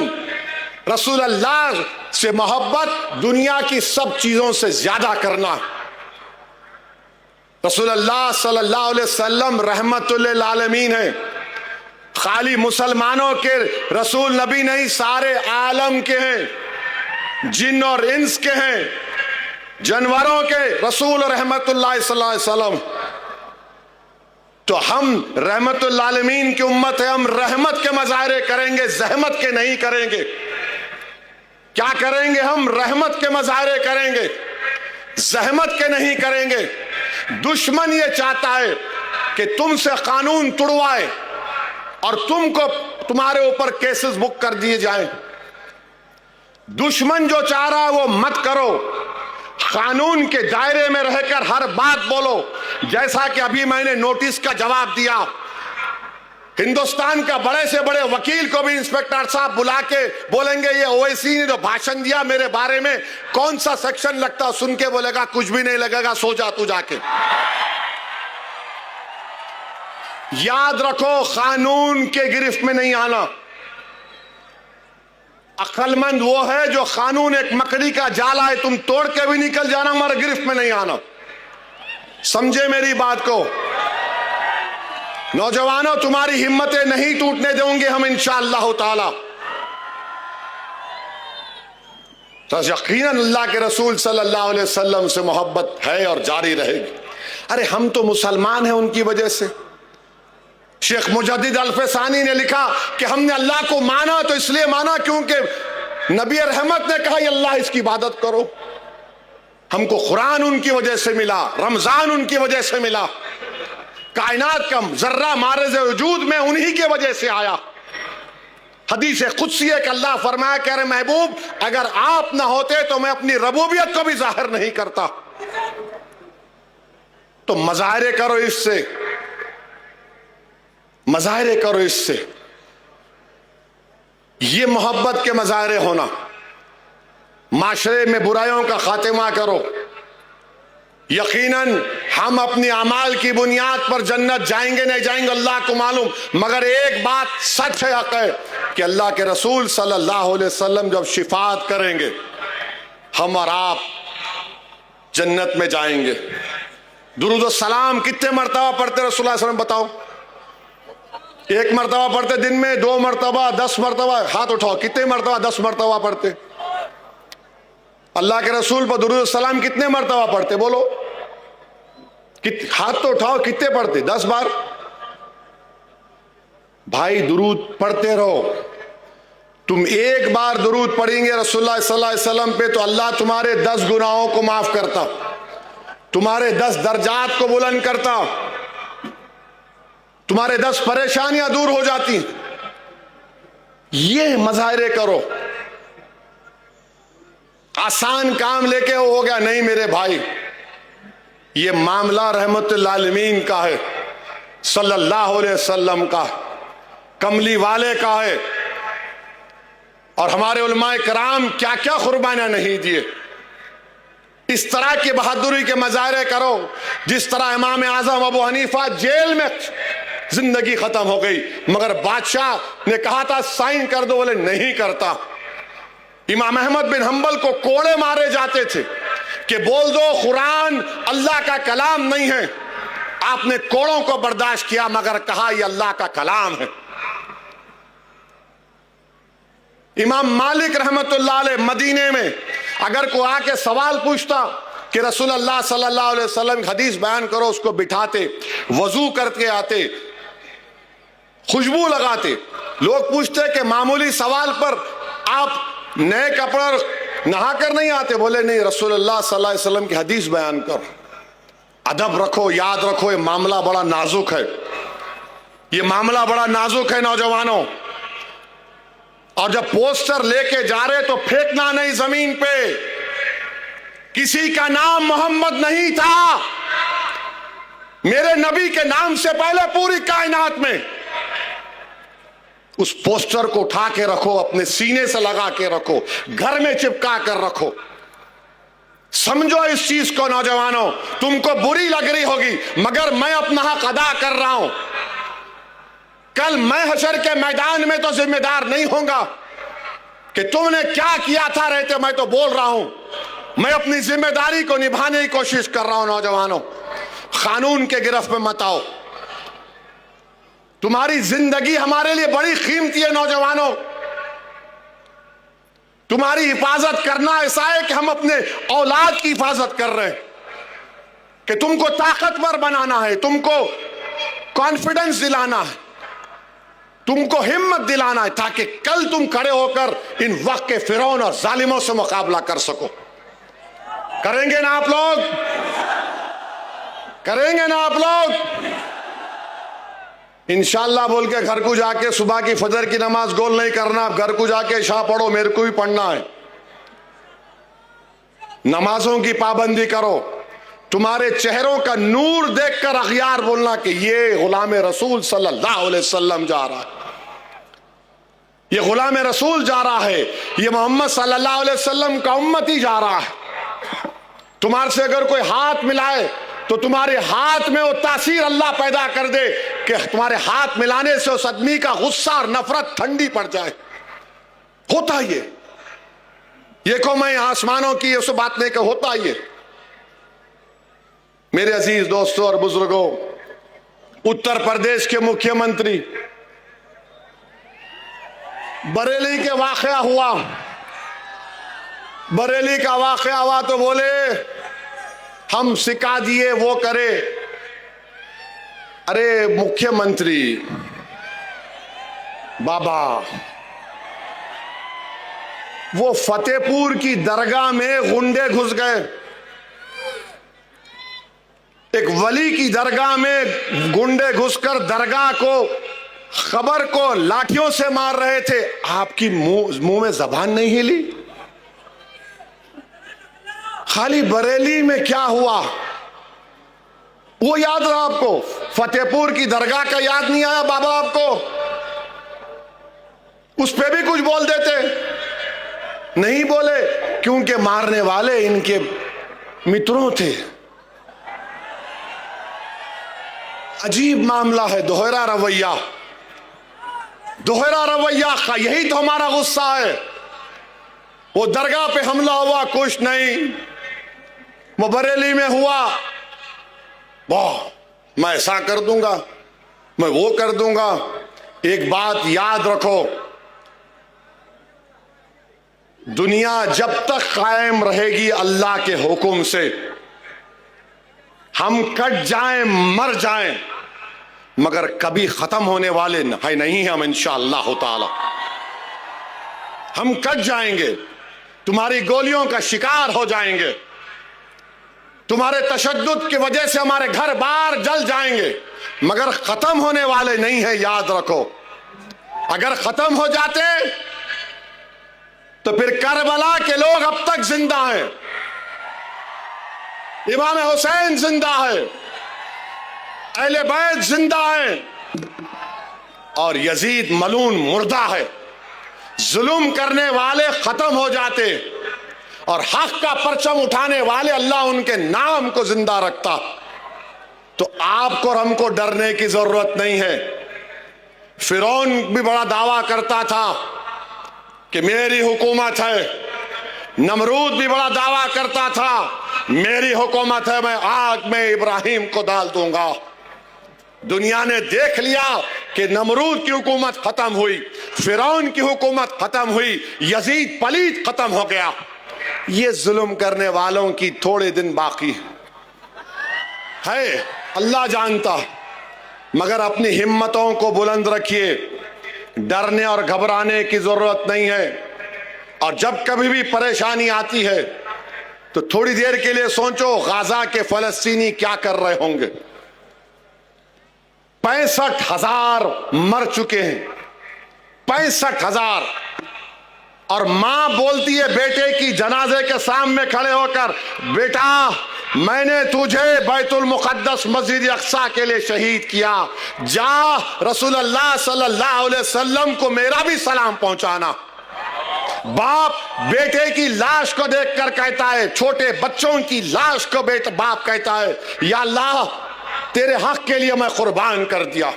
रसूल अल्लाह से मोहब्बत दुनिया की सब चीजों से ज्यादा करना। रसूल अल्लाह सल्लल्लाहु अलैहि वसल्लम रहमतुल लिल आलमीन है। खाली मुसलमानों के रसूल नबी नहीं, सारे आलम के हैं, जिन और इंस के हैं, जानवरों के रसूल रहमतुल्लाह सल्लल्लाहु अलैहि वसल्लम। तो हम रहमतुल आलमीन की उम्मत है, हम रहमत के मजाहरे करेंगे, जहमत के नहीं करेंगे। क्या करेंगे? हम रहमत के मजाहरे करेंगे, जहमत के नहीं करेंगे। दुश्मन ये चाहता है कि तुमसे कानून तुड़वाए और तुमको तुम्हारे ऊपर केसेस बुक कर दिए जाएं। दुश्मन जो चाह रहा है वो मत करो, कानून के दायरे में रहकर हर बात बोलो। जैसा कि अभी मैंने नोटिस का जवाब दिया, हिंदुस्तान का बड़े से बड़े वकील को भी इंस्पेक्टर साहब बुला के बोलेंगे ये ओवैसी ने जो भाषण दिया मेरे बारे में कौन सा सेक्शन लगता, सुन के बोलेगा कुछ भी नहीं लगेगा, सो जा तू जाके। याद रखो, कानून के गिरफ्त में नहीं आना। अक्लमंद वो है जो कानून एक मकड़ी का जाला है, तुम तोड़ के भी निकल जाना, हमारे गिरफ्त में नहीं आना। समझे मेरी बात को? नौजवानों, तुम्हारी हिम्मतें नहीं टूटने देंगे हम इंशाअल्लाह ताला। तो यकीनन अल्लाह के रसूल सल्लल्लाहु अलैहि वसल्लम से मोहब्बत है और जारी रहेगी। अरे हम तो मुसलमान हैं उनकी वजह से। शेख मुजद्दिद अल्फसानी ने लिखा कि हमने अल्लाह को माना तो इसलिए माना क्योंकि नबी रहमत ने कहा अल्लाह इसकी इबादत करो। हमको कुरान उनकी वजह से मिला, रमजान उनकी वजह से मिला, कायनात का जर्रा मारज़ वजूद में उन्हीं की वजह से आया। हदीस कुदसी है कि अल्लाह फरमाया, कह रहे महबूब अगर आप ना होते तो मैं अपनी रबूबियत को भी जाहिर नहीं करता। तो मजाहरे करो इससे, मजाहरे करो इससे। ये मोहब्बत के मजाहरे होना। माशरे में बुराइयों का खात्मा करो। यकीनन हम अपनी अमाल की बुनियाद पर जन्नत जाएंगे नहीं जाएंगे अल्लाह को मालूम, मगर एक बात सच है, हक है कि अल्लाह के रसूल सल्लल्लाहु अलैहि वसल्लम जब शिफात करेंगे हम और आप जन्नत में जाएंगे। दुरूद सलाम कितने मरतबा पढ़ते रसूलुल्लाह सल्लल्लाहु अलैहि वसल्लम बताओ? एक मरतबा पढ़ते दिन में, 2 मरतबा, 10 मरतबा? हाथ उठाओ, कितने मरतबा? 10 मरतबा पढ़ते। अल्लाह के रसूल पर दुरूद सलाम कितने मरतबा पढ़ते? बोलो, हाथ तो उठाओ, कितने पढ़ते? 10 बार। भाई दुरूद पढ़ते रहो। तुम एक बार दुरूद पढ़ेंगे रसूलुल्लाह सल्लल्लाहु अलैहि वसल्लम पे तो अल्लाह तुम्हारे 10 गुनाहों को माफ करता, तुम्हारे 10 दर्जात को बुलंद करता, तुम्हारे 10 परेशानियां दूर हो जाती। ये मजाहरे करो। आसान काम लेके हो गया नहीं मेरे भाई, ये मामला रहमतुल आलमीन का है, सल्लल्लाहु अलैहि वसल्लम का, कमली वाले का है। और हमारे उलमाए कराम क्या क्या कुर्बानियां नहीं दिए। इस तरह की बहादुरी के मजाहरे करो जिस तरह इमाम आजम अबू हनीफा जेल में जिंदगी खत्म हो गई मगर बादशाह ने कहा था साइन कर दो, बोले नहीं करता। इमाम अहमद बिन हंबल को कोड़े मारे जाते थे कि बोल दो कुरान अल्लाह का कलाम नहीं है। आपने कोड़ों को बर्दाश्त किया मगर कहा यह अल्लाह का कलाम है। इमाम मालिक रहमतुल्लाह अलैह मदीने में अगर कोई आके सवाल पूछता कि रसूल अल्लाह सल्लल्लाहु अलैहि वसल्लम की हदीस बयान करो, उसको बिठाते, वजू करके आते, खुशबू लगाते। लोग पूछते कि मामूली सवाल पर आप नए कपड़े नहाकर नहीं आते? बोले नहीं, रसूलुल्लाह सल्लल्लाहु अलैहि वसल्लम की हदीस बयान करो। अदब रखो, याद रखो, ये मामला बड़ा नाजुक है, ये मामला बड़ा नाजुक है नौजवानों। और जब पोस्टर लेके जा रहे तो फेंकना नहीं जमीन पे। किसी का नाम मोहम्मद नहीं था, मेरे नबी के नाम से पहले पूरी कायनात में। उस पोस्टर को उठा के रखो, अपने सीने से लगा के रखो, घर में चिपका कर रखो। समझो इस चीज को नौजवानों, तुमको बुरी लग रही होगी मगर मैं अपना हक अदा कर रहा हूं। कल मैं हशर के मैदान में तो जिम्मेदार नहीं होगा कि तुमने क्या किया था रहते। मैं तो बोल रहा हूं, मैं अपनी जिम्मेदारी को निभाने की कोशिश कर रहा हूं। नौजवानों, कानून के गिरफ्त में मत आओ। तुम्हारी जिंदगी हमारे लिए बड़ी कीमती है। नौजवानों, तुम्हारी हिफाजत करना ऐसा है कि हम अपने औलाद की हिफाजत कर रहे हैं, कि तुमको ताकतवर बनाना है, तुमको कॉन्फिडेंस दिलाना है, तुमको हिम्मत दिलाना है, ताकि कल तुम खड़े होकर इन वक्त के फिरौन और जालिमों से मुकाबला कर सको। करेंगे ना आप लोग? करेंगे ना आप लोग? इंशाअल्लाह बोल के घर को जाके सुबह की फजर की नमाज गोल नहीं करना। आप घर को जाके इशा पढ़ो, मेरे को भी पढ़ना है। नमाजों की पाबंदी करो। तुम्हारे चेहरों का नूर देखकर अखियार बोलना कि ये गुलाम रसूल सल्लल्लाहु अलैहि वसल्लम जा रहा है, ये गुलाम रसूल जा रहा है, ये मोहम्मद सल्लल्लाहु अलैहि वसल्लम का उम्मती जा रहा है। तुम्हारे से अगर कोई हाथ मिलाए तो तुम्हारे हाथ में वो तासीर अल्लाह पैदा कर दे कि तुम्हारे हाथ मिलाने से उस आदमी का गुस्सा और नफरत ठंडी पड़ जाए। होता ये को मैं आसमानों की उस बात नहीं, कि होता ये। मेरे अजीज दोस्तों और बुजुर्गों, उत्तर प्रदेश के मुख्यमंत्री, बरेली के वाकया हुआ, बरेली का वाकया हुआ तो बोले हम सिखा दिए वो करे। अरे मुख्यमंत्री बाबा, वो फतेहपुर की दरगाह में गुंडे घुस गए। एक वली की दरगाह में गुंडे घुसकर दरगाह को, खबर को लाठियों से मार रहे थे। आपकी मुंह में जबान नहीं हिली? खाली बरेली में क्या हुआ वो याद रहा आपको? फतेहपुर की दरगाह का याद नहीं आया बाबा आपको? उस पे भी कुछ बोल देते, नहीं बोले क्योंकि मारने वाले इनके मित्रों थे। अजीब मामला है। दोहरा रवैया, दोहरा रवैया का यही तो हमारा गुस्सा है। वो दरगाह पे हमला हुआ, कुछ नहीं। वो बरेली में हुआ, वाह मैं ऐसा कर दूंगा, मैं वो कर दूंगा। एक बात याद रखो, दुनिया जब तक कायम रहेगी अल्लाह के हुक्म से, हम कट जाएं मर जाएं, मगर कभी खत्म होने वाले नहीं हम इंशाअल्लाह ताला। हम कट जाएंगे, तुम्हारी गोलियों का शिकार हो जाएंगे, तुम्हारे तशद्दुद की वजह से हमारे घर बार जल जाएंगे, मगर खत्म होने वाले नहीं है। याद रखो, अगर खत्म हो जाते तो फिर करबला के लोग अब तक जिंदा हैं, इमाम हुसैन जिंदा है, अहले बैत जिंदा है, और यजीद मलून मुर्दा है। जुल्म करने वाले खत्म हो जाते और हक का परचम उठाने वाले अल्लाह उनके नाम को जिंदा रखता। तो आपको और हमको डरने की जरूरत नहीं है। फिरौन भी बड़ा दावा करता था कि मेरी हुकूमत है, नमरूद भी बड़ा दावा करता था मेरी हुकूमत है, मैं आग में इब्राहिम को डाल दूंगा। दुनिया ने देख लिया कि नमरूद की हुकूमत खत्म हुई, फिरौन की हुकूमत खत्म हुई, यजीद पलीत खत्म हो गया। ये जुल्म करने वालों की थोड़े दिन बाकी है, अल्लाह जानता। मगर अपनी हिम्मतों को बुलंद रखिए, डरने और घबराने की जरूरत नहीं है। और जब कभी भी परेशानी आती है तो थोड़ी देर के लिए सोचो गाजा के फलस्तीनी क्या कर रहे होंगे। 65,000 मर चुके हैं, 65,000। और मां बोलती है बेटे की जनाजे के सामने खड़े होकर, बेटा मैंने तुझे बैतुल मुक़द्दस मस्जिद अक़सा के लिए शहीद किया, जा रसूलुल्लाह सल्लल्लाहु अलैहि वसल्लम को मेरा भी सलाम पहुंचाना। बाप बेटे की लाश को देखकर कहता है, छोटे बच्चों की लाश को बाप कहता है, या अल्लाह तेरे हक के लिए मैं कुर्बान कर दिया।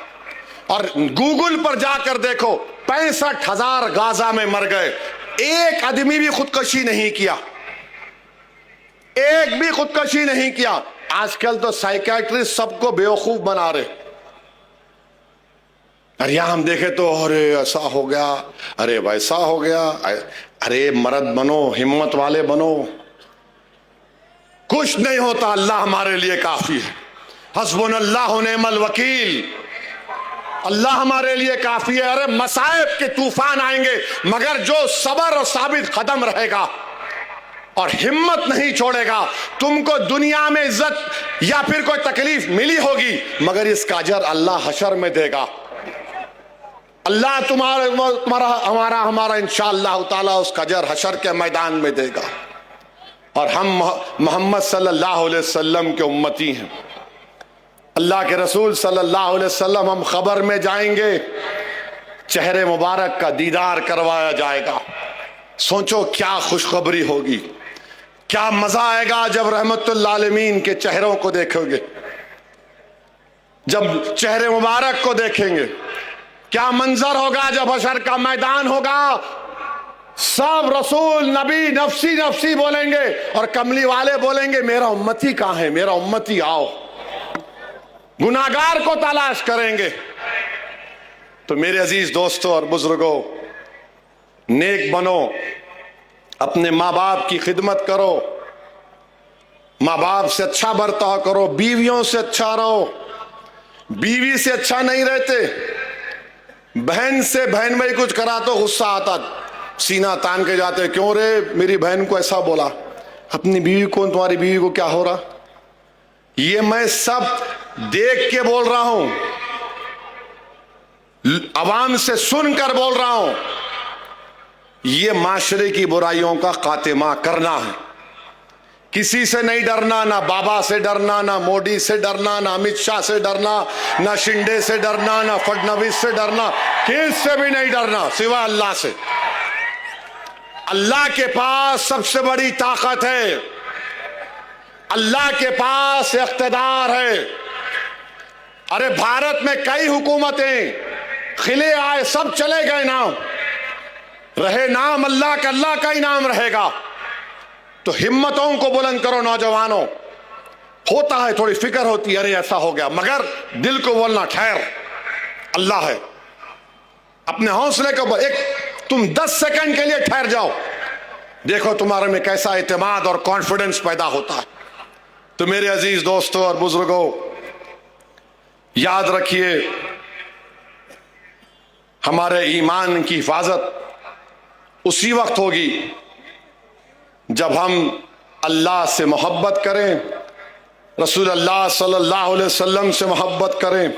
और गूगल पर जाकर देखो 65,000 गाजा में मर गए, एक आदमी भी खुदकशी नहीं किया, एक भी खुदकशी नहीं किया। आजकल तो साइकियाट्रिस्ट सबको बेवकूफ बना रहे। अरे यहां हम देखे तो अरे ऐसा हो गया, अरे वैसा हो गया। अरे मर्द बनो, हिम्मत वाले बनो। कुछ नहीं होता, अल्लाह हमारे लिए काफी है। हस्बुनल्लाहु व निअमल वकील, अल्लाह हमारे लिए काफी है। अरे मसाइब के तूफान आएंगे, मगर जो सबर और साबित कदम रहेगा और हिम्मत नहीं छोड़ेगा, तुमको दुनिया में इज्जत या फिर कोई तकलीफ मिली होगी, मगर इसका अजर अल्लाह हशर में देगा। अल्लाह तुम्हारा हमारा इंशाअल्लाह ताला उसका अजर हशर के मैदान में देगा। और हम मोहम्मद सल्लल्लाहु अलैहि वसल्लम के उम्मती हैं। अल्लाह के रसूल सल्लल्लाहु अलैहि वसल्लम, हम खबर में जाएंगे, चेहरे मुबारक का दीदार करवाया जाएगा। सोचो क्या खुशखबरी होगी, क्या मजा आएगा जब रहमतुल आलमीन के चेहरों को देखोगे, जब चेहरे मुबारक को देखेंगे। क्या मंजर होगा जब हशर का मैदान होगा, सब रसूल नबी नफसी नफसी बोलेंगे और कमली वाले बोलेंगे मेरा उम्मती कहां है, मेरा उम्मती आओ। गुनाहगार को तलाश करेंगे। तो मेरे अजीज दोस्तों और बुजुर्गों, नेक बनो, अपने माँ बाप की खिदमत करो, माँ बाप से अच्छा बर्ताव करो, बीवियों से अच्छा रहो। बीवी से अच्छा नहीं रहते, बहन से बहन भाई कुछ करा तो गुस्सा आता, सीना तान के जाते, क्यों रे मेरी बहन को ऐसा बोला, अपनी बीवी को, तुम्हारी बीवी को क्या हो रहा। ये मैं सब देख के बोल रहा हूं, अवाम से सुनकर बोल रहा हूं। ये माशरे की बुराइयों का खात्मा करना है। किसी से नहीं डरना, ना बाबा से डरना, ना मोदी से डरना, ना अमित शाह से डरना, ना शिंदे से डरना, ना फडणवीस से डरना, किससे भी नहीं डरना सिवा अल्लाह से। अल्लाह के पास सबसे बड़ी ताकत है, अल्लाह के पास इख्तिदार है। अरे भारत में कई हुकूमतें खिले आए, सब चले गए, नाम रहे नाम अल्लाह का, अल्लाह का ही नाम रहेगा। तो हिम्मतों को बुलंद करो नौजवानों। होता है थोड़ी फिक्र होती है, अरे ऐसा हो गया, मगर दिल को बोलना ठहर, अल्लाह है। अपने हौसले को तुम 10 सेकंड के लिए ठहर जाओ, देखो तुम्हारे में कैसा इत्मीनान और कॉन्फिडेंस पैदा होता है। तो मेरे अजीज दोस्तों और बुजुर्गों, याद रखिए, हमारे ईमान की हिफाजत उसी वक्त होगी जब हम अल्लाह से मोहब्बत करें, रसूल अल्लाह सल्लल्लाहु अलैहि वसल्लम से मोहब्बत करें।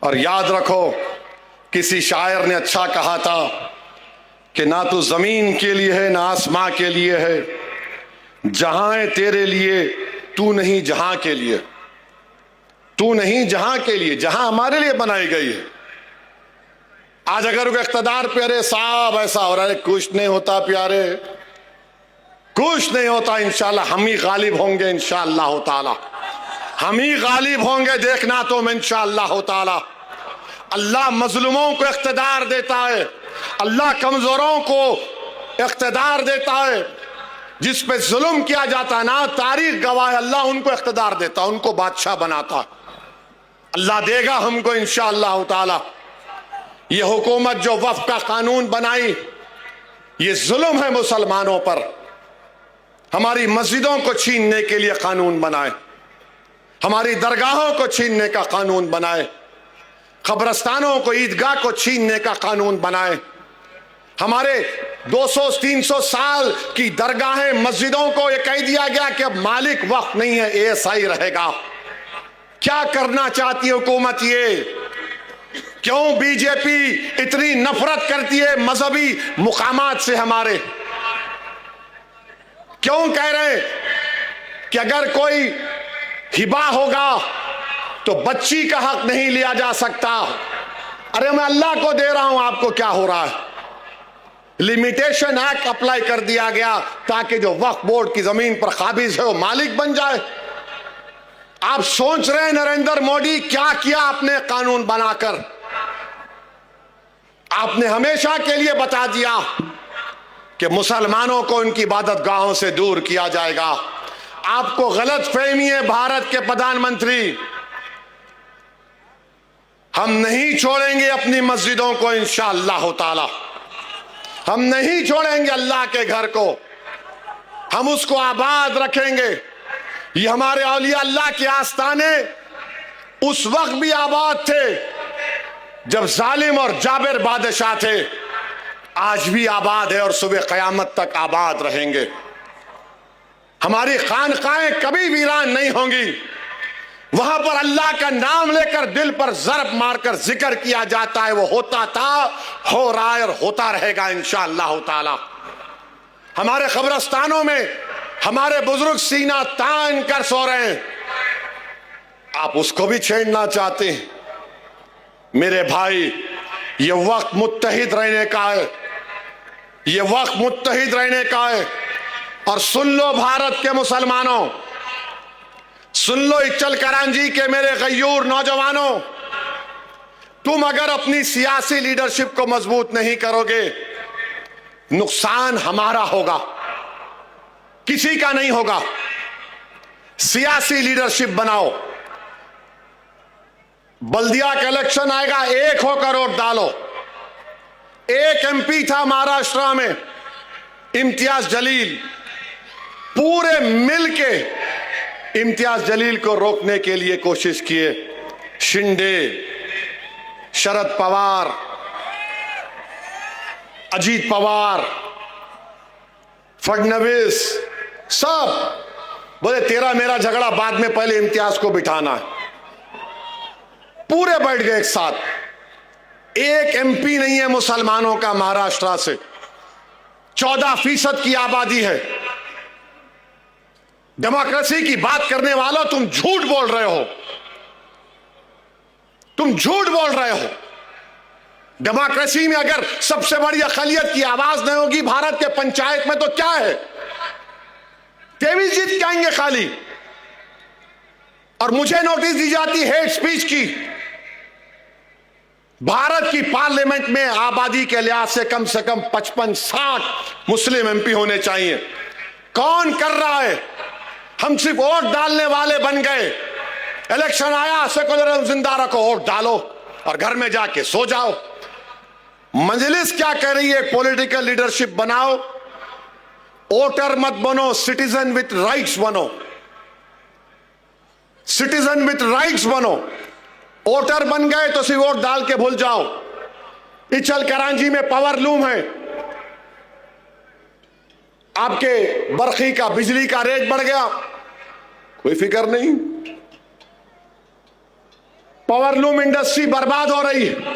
और याद रखो, किसी शायर ने अच्छा कहा था कि ना तो जमीन के लिए है ना आसमां के लिए है, जहां है तेरे लिए, तू नहीं जहां के लिए, तू नहीं जहां के लिए, जहां हमारे लिए बनाई गई है। आज अगर वो इख्तिदार पे, अरे साहब ऐसा हो रहा है, कुछ नहीं होता प्यारे, कुछ नहीं होता, इंशाल्लाह हम ही गालिब होंगे, इंशाअल्लाह ताला हम ही गालिब होंगे, देखना तुम इंशाअल्लाह ताला। अल्लाह मजलूमों को इख्तिदार देता है, अल्लाह कमजोरों को इख्तिदार देता है। जिस पे जुल्म किया जाता है ना, तारीख गवाह है, अल्लाह उनको इख्तिदार देता, उनको बादशाह बनाता। अल्लाह देगा हमको इंशाअल्लाह ताला। ये हुकूमत जो वफ़ का कानून बनाई, ये जुल्म है मुसलमानों पर। हमारी मस्जिदों को छीनने के लिए कानून बनाए, हमारी दरगाहों को छीनने का कानून बनाए, कब्रस्तानों को, ईदगाह को छीनने का कानून बनाए, हमारे 200-300 साल की दरगाहें, मस्जिदों को ये कह दिया गया कि अब मालिक वक्त नहीं है, एएसआई रहेगा। क्या करना चाहती है हुकूमत ये? क्यों बीजेपी इतनी नफरत करती है मजहबी मुकामात से हमारे? क्यों कह रहे कि अगर कोई हिबा होगा तो बच्ची का हक नहीं लिया जा सकता? अरे मैं अल्लाह को दे रहा हूं, आपको क्या हो रहा है? लिमिटेशन एक्ट अप्लाई कर दिया गया ताकि जो वक्फ बोर्ड की जमीन पर काबिज है वो मालिक बन जाए। आप सोच रहे हैं नरेंद्र मोदी क्या किया आपने कानून बनाकर? आपने हमेशा के लिए बता दिया कि मुसलमानों को उनकी इबादतगाहों से दूर किया जाएगा। आपको गलत फहमी है भारत के प्रधानमंत्री। हम नहीं छोड़ेंगे अपनी मस्जिदों को इंशाअल्लाह ताला। हम नहीं छोड़ेंगे अल्लाह के घर को, हम उसको आबाद रखेंगे। ये हमारे औलिया अल्लाह के आस्थाने उस वक्त भी आबाद थे जब जालिम और जाबिर बादशाह थे, आज भी आबाद है और सुबह कयामत तक आबाद रहेंगे। हमारी खानकाएं कभी वीरान नहीं होंगी। वहां पर अल्लाह का नाम लेकर दिल पर ज़रब मारकर जिक्र किया जाता है। वो होता था, हो रहा है और होता रहेगा इंशाअल्लाह ताला। हमारे कब्रिस्तानों में हमारे बुजुर्ग सीना तान कर सो रहे हैं, आप उसको भी छेड़ना चाहते हैं। मेरे भाई, ये वक्त मुत्तहिद रहने का है, ये वक्त मुत्तहिद रहने का है। और सुन लो भारत के मुसलमानों, सुन लो इचल करांजी के मेरे गयूर नौजवानों, तुम अगर अपनी सियासी लीडरशिप को मजबूत नहीं करोगे, नुकसान हमारा होगा, किसी का नहीं होगा। सियासी लीडरशिप बनाओ। बल्दिया का इलेक्शन आएगा, 1 होकर वोट डालो। एक एमपी था महाराष्ट्र में, इम्तियाज जलील, पूरे मिलके इम्तियाज जलील को रोकने के लिए कोशिश किए। शिंदे, शरद पवार, अजीत पवार, फडणवीस, सब बोले तेरा मेरा झगड़ा बाद में, पहले इम्तियाज को बिठाना है। पूरे बैठ गए एक साथ। एक एमपी नहीं है मुसलमानों का महाराष्ट्र से। 14% की आबादी है। डेमोक्रेसी की बात करने वालों, तुम झूठ बोल रहे हो, तुम झूठ बोल रहे हो। डेमोक्रेसी में अगर सबसे बड़ी अक़लियत की आवाज नहीं होगी भारत के पंचायत में, तो क्या है? 23 जीत जाएंगे खाली। और मुझे नोटिस दी जाती हेट स्पीच की। भारत की पार्लियामेंट में आबादी के लिहाज से कम 55-60 मुस्लिम एमपी होने चाहिए। कौन कर रहा है? हम सिर्फ वोट डालने वाले बन गए। इलेक्शन आया, सेकुलर जिंदा रखो, वोट डालो और घर में जाके सो जाओ। मजलिस क्या कह रही है? पॉलिटिकल लीडरशिप बनाओ, वोटर मत बनो, सिटीजन विथ राइट्स बनो। सिटीजन विथ राइट्स बनो। वोटर बन गए तो सिर्फ वोट डाल के भूल जाओ। इचल करांजी में पावर लूम है, आपके बरखी का, बिजली का रेट बढ़ गया, कोई फिक्र नहीं। पावर लूम इंडस्ट्री बर्बाद हो रही है।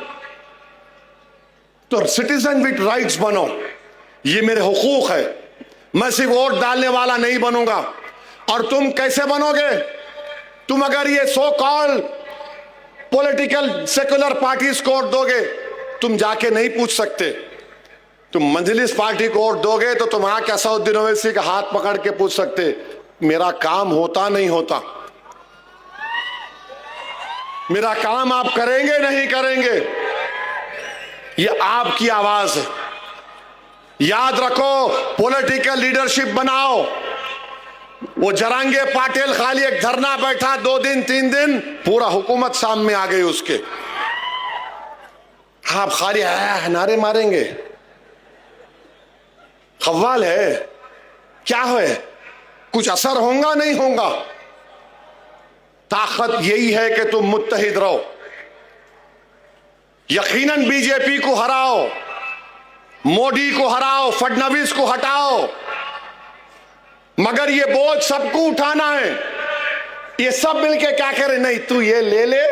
तो सिटीजन विथ राइट्स बनो, ये मेरे हुकूक है। मैं सिर्फ वोट डालने वाला नहीं बनूंगा। और तुम कैसे बनोगे? तुम अगर ये सो कॉल पॉलिटिकल सेकुलर पार्टीज को वोट दोगे, तुम जाके नहीं पूछ सकते। तुम मजलिस पार्टी को वोट दोगे तो तुम आके असदुद्दीन ओवैसी का हाथ पकड़ के पूछ सकते, मेरा काम होता नहीं होता, मेरा काम आप करेंगे नहीं करेंगे। ये आपकी आवाज है। याद रखो, पॉलिटिकल लीडरशिप बनाओ। वो जरांगे पाटिल खाली एक धरना बैठा 2 दिन 3 दिन, पूरा हुकूमत सामने आ गई उसके। आप खाली नारे मारेंगे, खव्वाल है, क्या है? कुछ असर होगा नहीं होगा। ताकत यही है कि तुम मुत्तहिद रहो। यकीनन बीजेपी को हराओ, मोदी को हराओ, फडणवीस को हटाओ, मगर ये बोझ सबको उठाना है। ये सब मिलके क्या करें? नहीं, तू ये ले ले,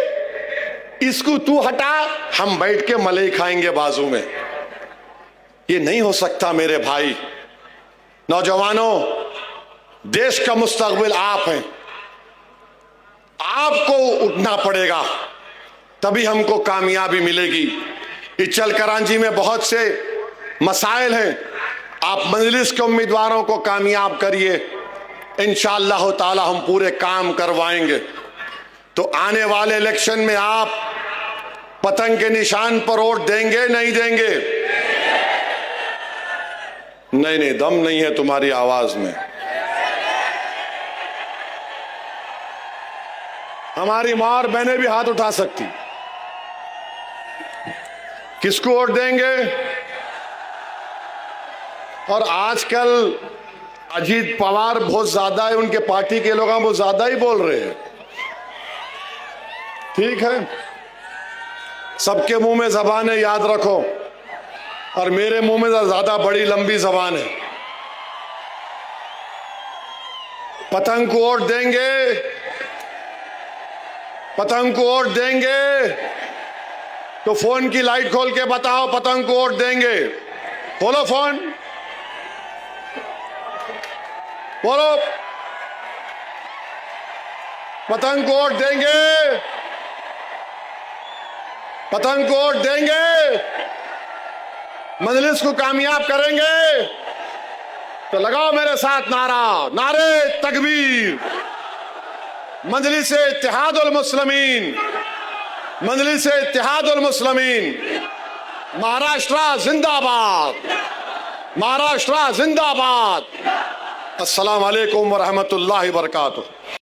इसको तू हटा, हम बैठ के मलाई खाएंगे बाजू में। ये नहीं हो सकता मेरे भाई। नौजवानों, देश का मुस्तकबिल आप हैं। आपको उठना पड़ेगा, तभी हमको कामयाबी मिलेगी। इचल करांजी में बहुत से मसाइल हैं। आप मजलिस के उम्मीदवारों को कामयाब करिए, इंशाअल्लाह ताला हम पूरे काम करवाएंगे। तो आने वाले इलेक्शन में आप पतंग के निशान पर वोट देंगे नहीं देंगे? नहीं, दम नहीं है तुम्हारी आवाज में। हमारी मां और बहनें भी हाथ उठा सकती। किसको वोट देंगे? और आजकल अजीत पवार बहुत ज्यादा है, उनके पार्टी के लोग बहुत ज्यादा ही बोल रहे हैं। ठीक है, सबके मुंह में जबान है, याद रखो, और मेरे मुंह में ज्यादा बड़ी लंबी जबान है। पतंग को वोट देंगे, पतंग को वोट देंगे तो फोन की लाइट खोल के बताओ पतंग को वोट देंगे। खोलो फोन, बोलो पतंग को वोट देंगे, पतंग को वोट देंगे, मजलिस को कामयाब करेंगे। तो लगाओ मेरे साथ नारा, नारे तकबीर, मजलिस इत्तेहादुल मुस्लिमीन, मजलिस इत्तेहादुल मुस्लिमीन, महाराष्ट्र जिंदाबाद, महाराष्ट्र जिंदाबाद। अस्सलाम वालेकुम व रहमतुल्लाहि व बरकातुहू।